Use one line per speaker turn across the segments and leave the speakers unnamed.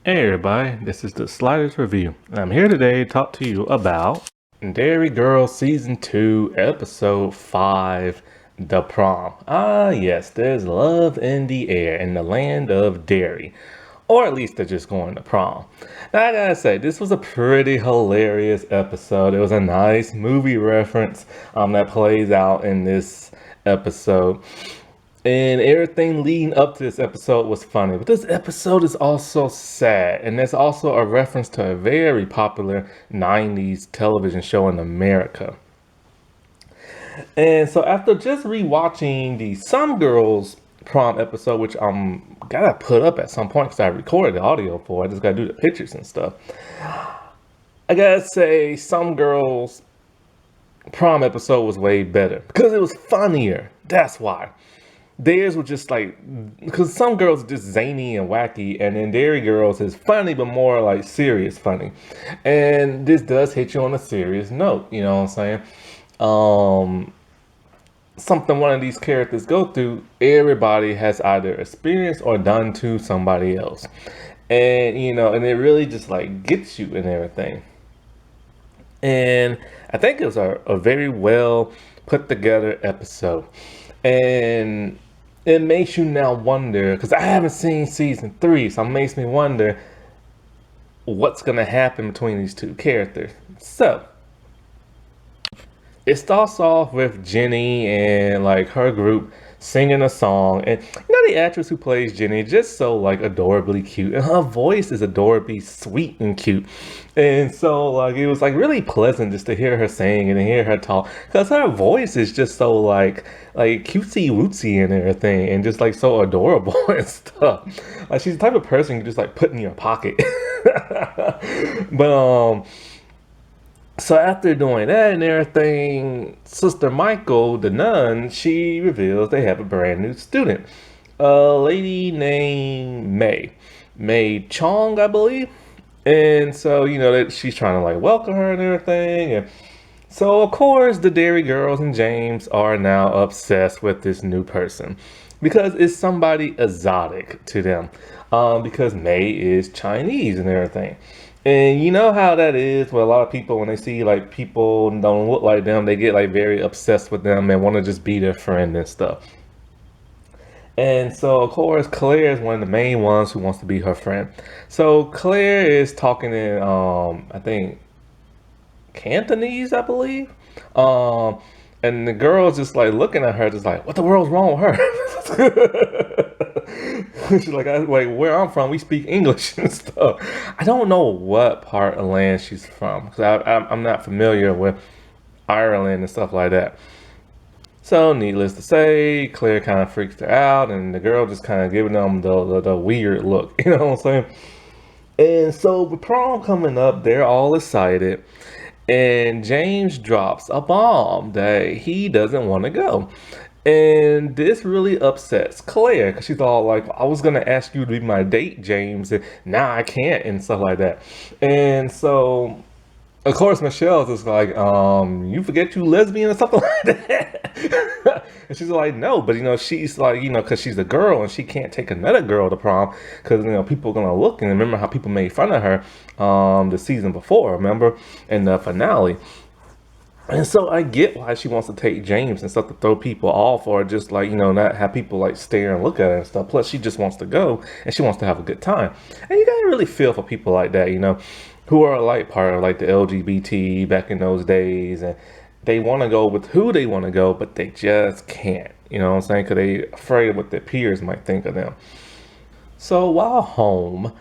Hey everybody, this is the Sliders Review. I'm here today to talk to you about Derry Girl Season 2, Episode 5, The Prom. Ah yes, there's love in the air in the land of Derry. Or at least they're just going to prom. Now I gotta say, this was a pretty hilarious episode. It was a nice movie reference that plays out in this episode. And everything leading up to this episode was funny. But this episode is also sad. And there's also a reference to a very popular 90s television show in America. And so after just rewatching the Some Girls prom episode, which I'm gotta put up at some point because I recorded the audio for it. I just gotta do the pictures and stuff. I gotta say Some Girls prom episode was way better because it was funnier. That's why. Theirs were just like, because Some Girls are just zany and wacky, and then Derry Girls is funny, but more like serious funny. And this does hit you on a serious note, you know what I'm saying? Something one of these characters go through, everybody has either experienced or done to somebody else. And, and it really just like gets you and everything. And I think it was a very well put together episode. And it makes you now wonder, because I haven't seen season 3, so it makes me wonder what's going to happen between these two characters. So, it starts off with Jenny and like her group singing a song, and the actress who plays Jenny just so like adorably cute, and her voice is adorably sweet and cute. And so like it was like really pleasant just to hear her sing and to hear her talk, because her voice is just so like cutesy wootsy and everything, and just like so adorable and stuff. Like she's the type of person you just like put in your pocket. But so after doing that and everything, Sister Michael, the nun, she reveals they have a brand new student. A lady named May Chong, I believe. And so, that she's trying to like welcome her and everything. And so of course the Derry girls and James are now obsessed with this new person. Because it's somebody exotic to them. Because May is Chinese and everything. And you know how that is with a lot of people when they see like people don't look like them, they get like very obsessed with them and want to just be their friend and stuff. And so of course Claire is one of the main ones who wants to be her friend. So Claire is talking in I think Cantonese, I believe. Um and the girl's just like looking at her, just like, what the world's wrong with her? She's like, where I'm from, we speak English and stuff. I don't know what part of land she's from, because I'm not familiar with Ireland and stuff like that. So, needless to say, Claire kind of freaks her out, and the girl just kind of giving them the weird look. You know what I'm saying? And so, with prom coming up, they're all excited. And James drops a bomb that he doesn't want to go. And this really upsets Claire because she's all like, I was going to ask you to be my date, James, and now I can't, and stuff like that. And so, of course, Michelle's just like, you forget you lesbian or something like that. And she's like, no, but she's like, because she's a girl and she can't take another girl to prom because, people are going to look, and remember how people made fun of her the season before, remember, in the finale. And so I get why she wants to take James and stuff to throw people off, or just like, not have people like stare and look at her and stuff. Plus, she just wants to go and she wants to have a good time. And you gotta really feel for people like that, who are like part of like the LGBT back in those days, and they want to go with who they want to go, but they just can't, you know what I'm saying? Because they afraid of what their peers might think of them. So while home,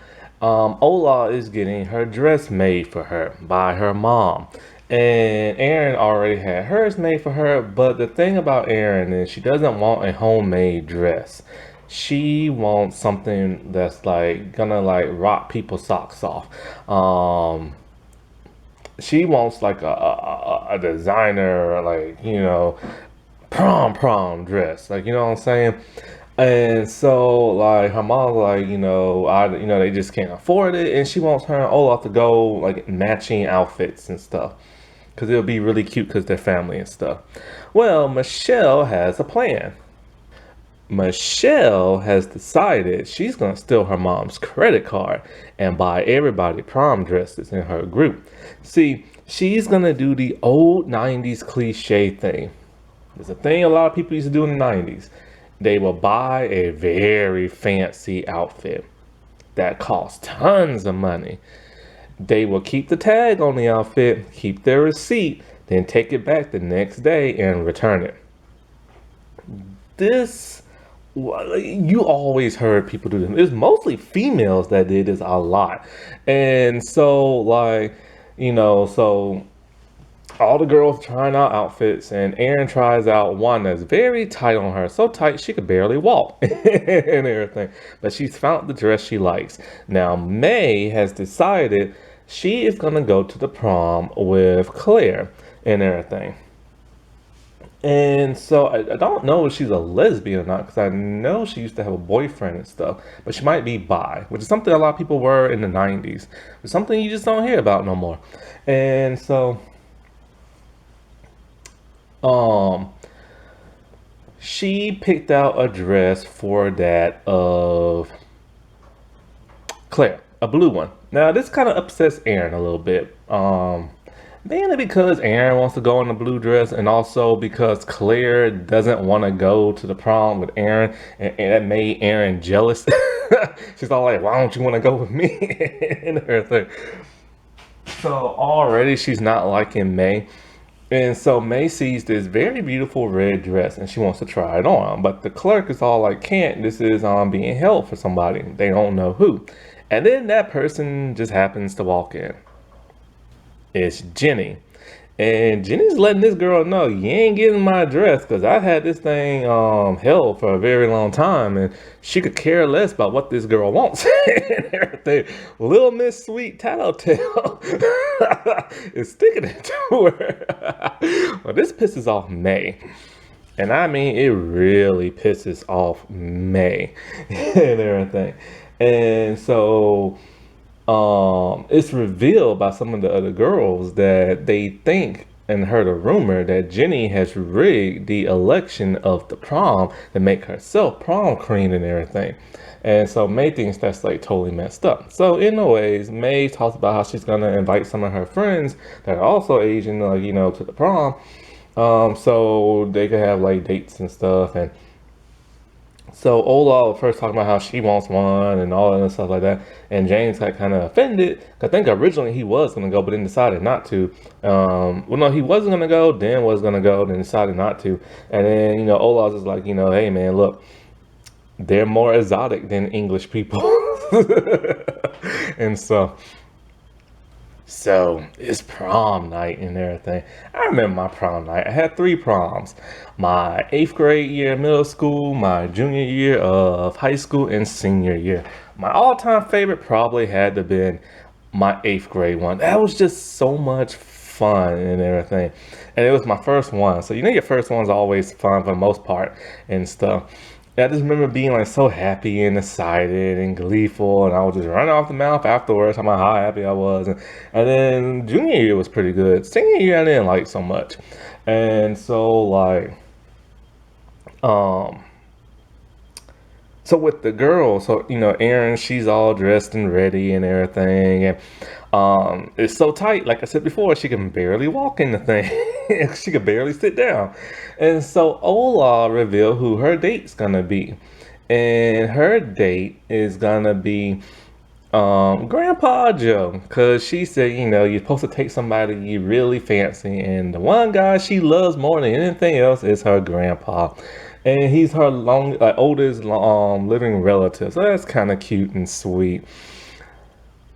Ola is getting her dress made for her by her mom. And Erin already had hers made for her, but the thing about Erin is she doesn't want a homemade dress. She wants something that's like gonna like rock people's socks off. She wants like a designer, like, prom dress, like, you know what I'm saying? And so like her mom's like, they just can't afford it, and she wants her and Olaf to go like matching outfits and stuff because it'll be really cute because they're family and stuff. Well, Michelle has a plan. Michelle has decided she's going to steal her mom's credit card and buy everybody prom dresses in her group. See, she's going to do the old 90s cliche thing. There's a thing a lot of people used to do in the 90s. They will buy a very fancy outfit that costs tons of money. They will keep the tag on the outfit, keep their receipt, then take it back the next day and return it. This, you always heard people do this. It's mostly females that did this a lot. And so, like, so all the girls trying out outfits, and Erin tries out one that's very tight on her, so tight she could barely walk and everything. But she's found the dress she likes. Now May has decided she is gonna go to the prom with Claire and everything. And so I don't know if she's a lesbian or not, because I know she used to have a boyfriend and stuff, but she might be bi, which is something a lot of people were in the 90s. It's something you just don't hear about no more. And so she picked out a dress for that of Claire, a blue one. Now this kind of upsets Erin a little bit, mainly because Erin wants to go in the blue dress, and also because Claire doesn't want to go to the prom with Erin, and that made Erin jealous. She's all like, why don't you want to go with me and everything. So already she's not liking May. And so May sees this very beautiful red dress and she wants to try it on. But the clerk is all like, can't, this is being held for somebody. They don't know who. And then that person just happens to walk in. It's Jenny. And Jenny's letting this girl know, you ain't getting my dress, because I had this thing held for a very long time, and she could care less about what this girl wants and everything. Little Miss Sweet Tattletale is sticking it to her. Well, this pisses off May. And I mean, it really pisses off May and everything. And so it's revealed by some of the other girls that they think and heard a rumor that Jenny has rigged the election of the prom to make herself prom queen and everything. And so May thinks that's like totally messed up. So anyways, May talks about how she's gonna invite some of her friends that are also Asian, to the prom, so they could have like dates and stuff. And so Ola first talking about how she wants one and all that and stuff like that, and James got kind of offended. I think originally he was gonna go, but then decided not to. Well, no, he wasn't gonna go. Dan was gonna go, then decided not to. And then Ola's is like, hey man, look, they're more exotic than English people, and so it's prom night and everything. I remember my prom night. I had 3 proms. My 8th grade year of middle school, my junior year of high school, and senior year. My all-time favorite probably had to have been my 8th grade one. That was just so much fun and everything. And it was my first one. So your first one's always fun for the most part and stuff. I just remember being like so happy and excited and gleeful, and I was just running off the mouth afterwards talking about how happy I was. And then junior year was pretty good. Senior year I didn't like so much. And so like so with the girls, so Erin, she's all dressed and ready and everything, and it's so tight, like I said before, she can barely walk in the thing. She could barely sit down. And so Ola revealed who her date's gonna be, and her date is gonna be Grandpa Joe, because she said, you're supposed to take somebody you really fancy, and the one guy she loves more than anything else is her grandpa. And he's her oldest living relative. So that's kind of cute and sweet.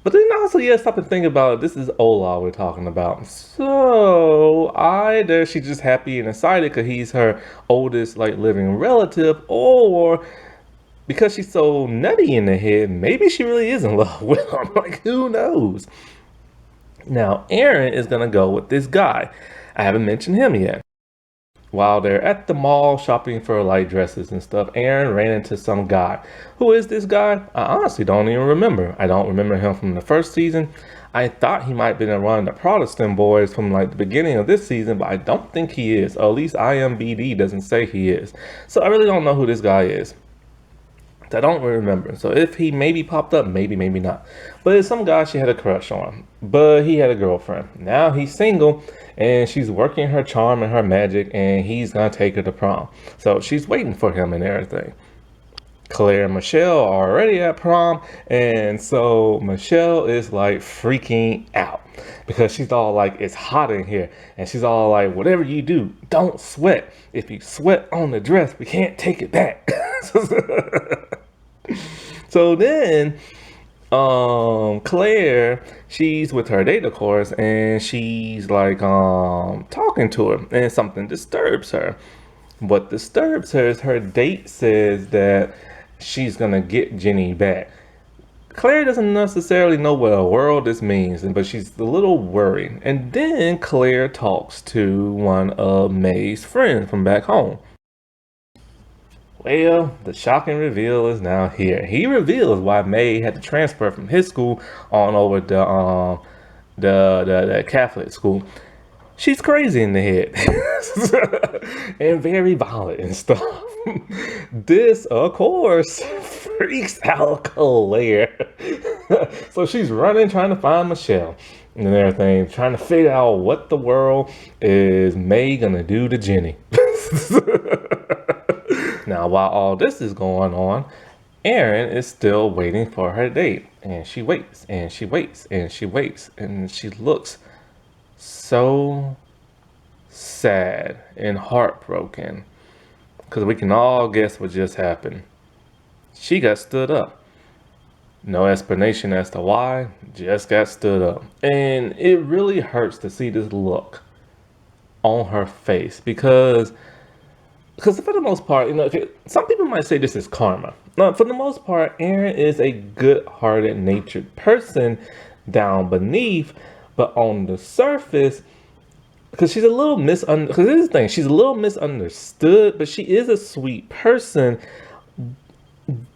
But then also, stop and think about it. This is Ola we're talking about. So either she's just happy and excited because he's her oldest living relative, or because she's so nutty in the head, maybe she really is in love with him. Who knows? Now, Erin is going to go with this guy. I haven't mentioned him yet. While they're at the mall shopping for like dresses and stuff, Aaron ran into some guy. Who is this guy? I honestly don't even remember. I don't remember him from the first season. I thought he might have been one of the Protestant boys from like the beginning of this season, but I don't think he is. Or at least IMBD doesn't say he is. So I really don't know who this guy is. I don't remember. So if he maybe popped up, maybe, maybe not. But it's some guy she had a crush on. But he had a girlfriend. Now he's single and she's working her charm and her magic and he's gonna take her to prom. So she's waiting for him and everything. Claire and Michelle are already at prom, and so Michelle is like freaking out because she's all like, it's hot in here, and she's all like, whatever you do, don't sweat. If you sweat on the dress, we can't take it back. So then Claire, she's with her date, of course, and she's like talking to her, and something disturbs her. What disturbs her is her date says that she's gonna get Jenny back. Claire doesn't necessarily know what a world this means, but she's a little worried. And then Claire talks to one of May's friends from back home. Well, the shocking reveal is now here. He reveals why May had to transfer from his school on over to the Catholic school. She's crazy in the head and very violent and stuff. This, of course, freaks out Claire. So she's running, trying to find Michelle and everything, trying to figure out what the world is May gonna do to Jenny. Now, while all this is going on, Erin is still waiting for her date. And she waits, and she waits, and she waits, and she looks so sad and heartbroken because we can all guess what just happened. She got stood up. No explanation as to why, just got stood up. And it really hurts to see this look on her face because for the most part, some people might say this is karma. No, for the most part, Erin is a good-hearted, natured person down beneath. But on the surface, because she's a little because this is the thing, she's a little misunderstood, but she is a sweet person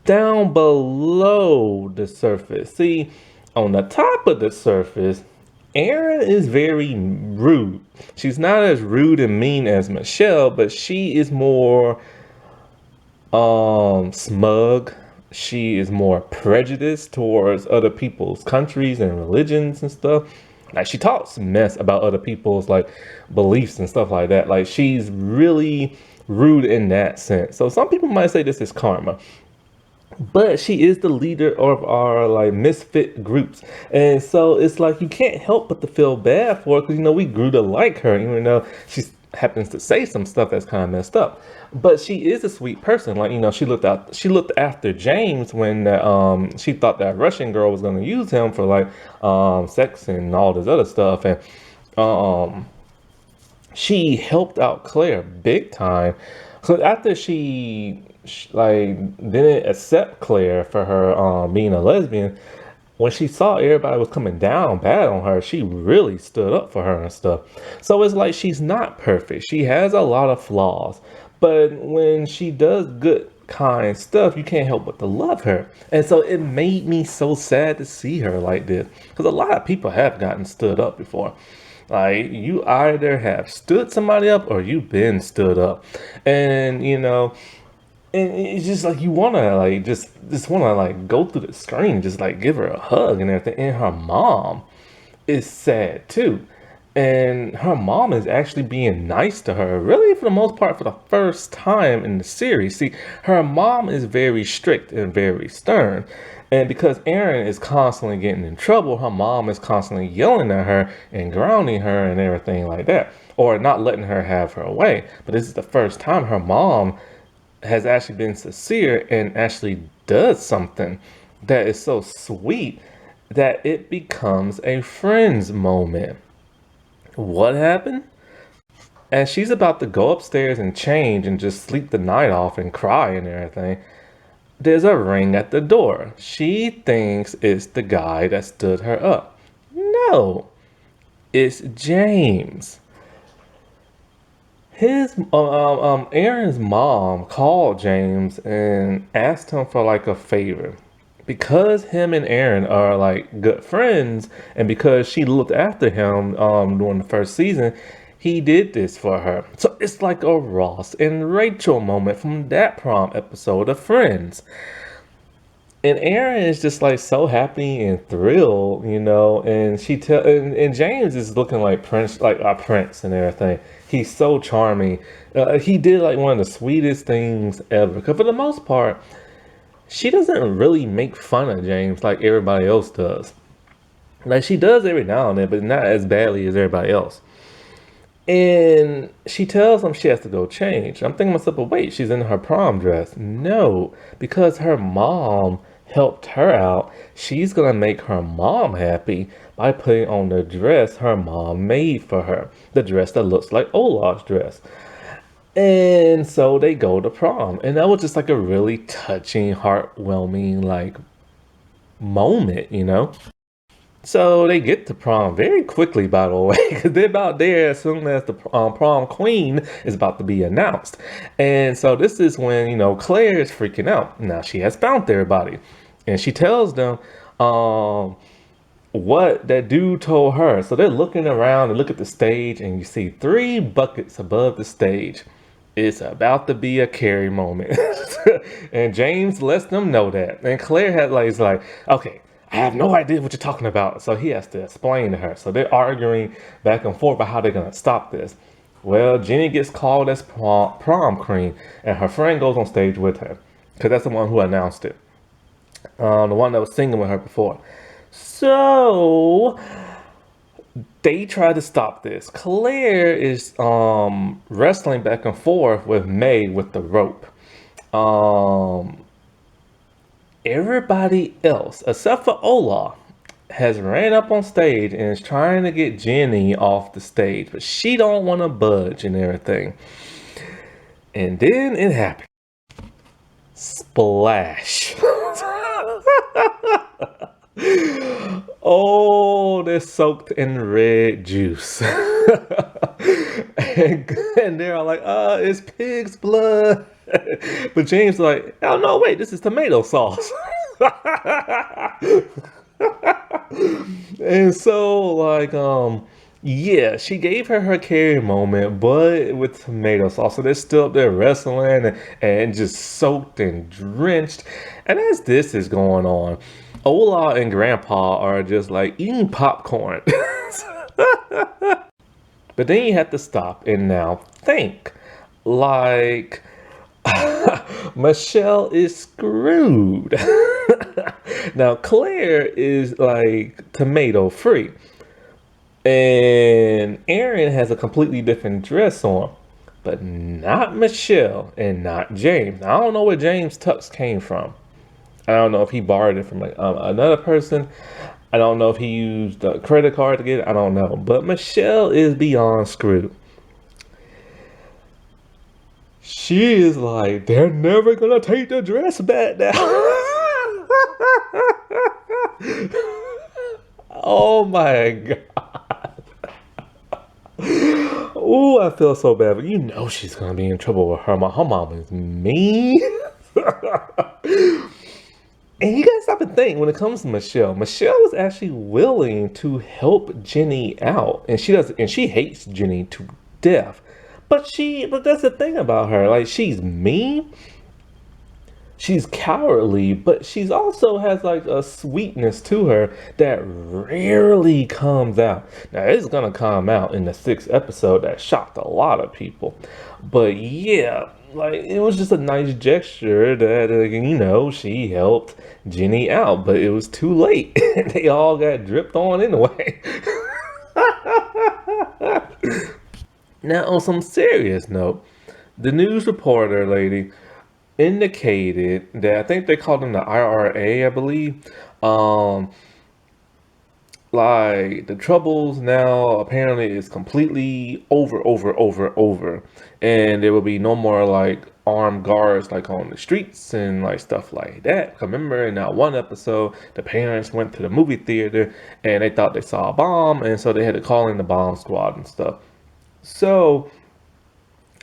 down below the surface. See, on the top of the surface, Erin is very rude. She's not as rude and mean as Michelle, but she is more smug. She is more prejudiced towards other people's countries and religions and stuff. Like, she talks mess about other people's like beliefs and stuff like that. Like, she's really rude in that sense. So some people might say this is karma, but she is the leader of our like misfit groups. And so it's like, you can't help but to feel bad for her because, we grew to like her, even though she happens to say some stuff that's kind of messed up. But she is a sweet person. Like, she looked after James when she thought that Russian girl was going to use him for like sex and all this other stuff. And she helped out Claire big time. So after she didn't accept Claire for her being a lesbian, when she saw everybody was coming down bad on her, she really stood up for her and stuff. So it's like, she's not perfect. She has a lot of flaws. But when she does good, kind stuff, you can't help but to love her. And so it made me so sad to see her like this. Because a lot of people have gotten stood up before. Like, you either have stood somebody up or you've been stood up. And, and it's just like, you want to like just want to like go through the screen, just like give her a hug and everything. And her mom is sad too. And her mom is actually being nice to her, really, for the most part, for the first time in the series. See, her mom is very strict and very stern. And because Erin is constantly getting in trouble, her mom is constantly yelling at her and grounding her and everything like that, or not letting her have her way. But this is the first time her mom has actually been sincere and actually does something that is so sweet that it becomes a friend's moment. What happened? As she's about to go upstairs and change and just sleep the night off and cry and everything, there's a ring at the door. She thinks it's the guy that stood her up. No, it's James. Aaron's mom called James and asked him for like a favor. Because him and Aaron are like good friends, and because she looked after him during the first season, he did this for her. So it's like a Ross and Rachel moment from that prom episode of Friends. And Aaron is just like so happy and thrilled, and and James is looking like Prince, like a prince and everything. He's so charming. He did like one of the sweetest things ever. Because for the most part, she doesn't really make fun of James like everybody else does. Like she does every now and then, but not as badly as everybody else. And she tells him she has to go change. I'm thinking to myself, but wait, she's in her prom dress. No, because her mom helped her out. She's gonna make her mom happy by putting on the dress her mom made for her. The dress that looks like Olaf's dress. And so they go to prom. And that was just like a really touching, heartwarming, like moment. So they get to prom very quickly, by the way, because they're about there as soon as the prom queen is about to be announced. And so this is when, Claire is freaking out. Now she has found everybody. And she tells them what that dude told her. So they're looking around and look at the stage, and you see 3 buckets above the stage. It's about to be a Carrie moment. And James lets them know that. And Claire is like, okay, I have no idea what you're talking about. So he has to explain to her. So they're arguing back and forth about how they're going to stop this. Well, Jenny gets called as prom queen, and her friend goes on stage with her, because that's the one who announced it. The one that was singing with her before. So they try to stop this. Claire is wrestling back and forth with May with the rope. Everybody else, except for Olaf, has ran up on stage and is trying to get Jenny off the stage, but she don't want to budge and everything. And then it happened. Splash. Oh, they're soaked in red juice. and they're all like, it's pig's blood. But James is like, oh no, wait, this is tomato sauce. And so yeah, she gave her Carrie moment, but with tomato sauce. So they're still up there wrestling and just soaked and drenched. And as this is going on, Ola and Grandpa are just like eating popcorn. But then you have to stop and now think. Like, Michelle is screwed. Now, Claire is like tomato free. And Aaron has a completely different dress on. But not Michelle and not James. I don't know where James' tux came from. I don't know if he borrowed it from another person. I don't know if he used a credit card to get it. I don't know. But Michelle is beyond screwed. She is like, they're never going to take the dress back now. Oh my God. Oh, I feel so bad. But she's going to be in trouble with her mom. Her mom is mean. And you gotta stop and think, when it comes to Michelle was actually willing to help Jenny out. And she hates Jenny to death. But that's the thing about her. Like, she's mean, she's cowardly, but she's also has like a sweetness to her that rarely comes out. Now it's gonna come out in the 6th episode that shocked a lot of people. But yeah, like, it was just a nice gesture that, she helped Jenny out, but it was too late. They all got dripped on anyway. Now, on some serious note, the news reporter lady indicated that, I think they called them the IRA, I believe, like, the troubles now apparently is completely over. And there will be no more like armed guards like on the streets and like stuff like that. Remember in that one episode, the parents went to the movie theater and they thought they saw a bomb, and so they had to call in the bomb squad and stuff. So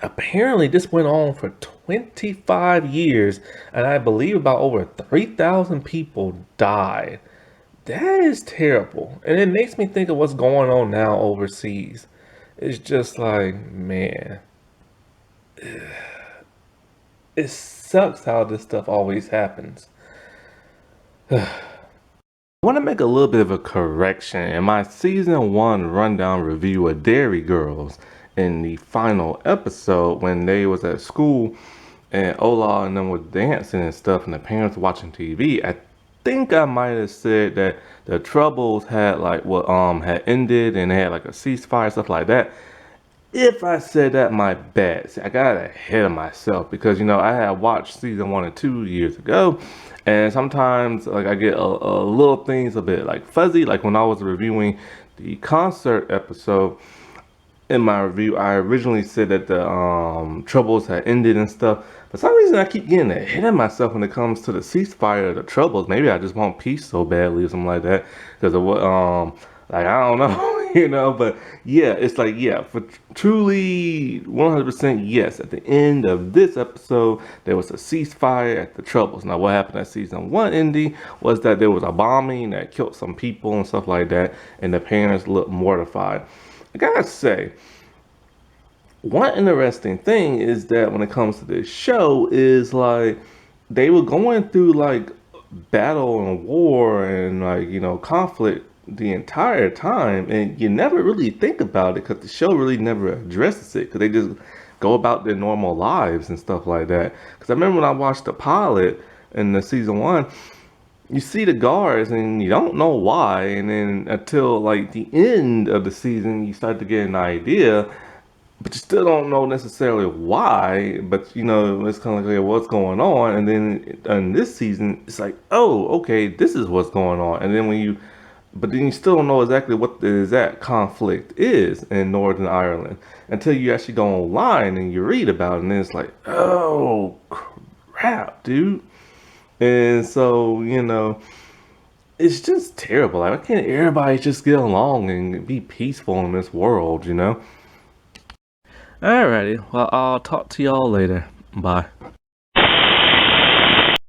Apparently, this went on for 25 years, and I believe about over 3,000 people died. That is terrible. And it makes me think of what's going on now overseas. It's just like, man, it sucks how this stuff always happens. I want to make a little bit of a correction in my season 1 rundown review of Dairy Girls. In the final episode, when they was at school and Ola and them was dancing and stuff, and the parents were watching TV, I think I might have said that the troubles had like what had ended and they had like a ceasefire, stuff like that. If I said that, my bad. See, I got ahead of myself because I had watched season 1 and 2 years ago, and sometimes like I get a little things a bit like fuzzy. Like when I was reviewing the concert episode in my review, I originally said that the troubles had ended and stuff. For some reason, I keep getting ahead of myself when it comes to the ceasefire, the troubles. Maybe I just want peace so badly or something like that because of what like I don't know, But yeah, it's like for truly 100% yes. At the end of this episode, there was a ceasefire at the troubles. Now, what happened at season 1 ending was that there was a bombing that killed some people and stuff like that, and the parents looked mortified. I gotta say, one interesting thing is that when it comes to this show is like they were going through like battle and war and like conflict the entire time, and you never really think about it because the show really never addresses it because they just go about their normal lives and stuff like that. Because I remember when I watched the pilot in the season 1, you see the guards and you don't know why, and then until like the end of the season you start to get an idea, but you still don't know necessarily why. But it's kind of like, okay, what's going on? And then in this season it's like, oh, okay, this is what's going on. And then but then you still don't know exactly what the exact conflict is in Northern Ireland until you actually go online and you read about it, and then it's like, oh crap, dude. And so, it's just terrible. Like, why can't everybody just get along and be peaceful in this world? Alrighty, well, I'll talk to y'all later. Bye.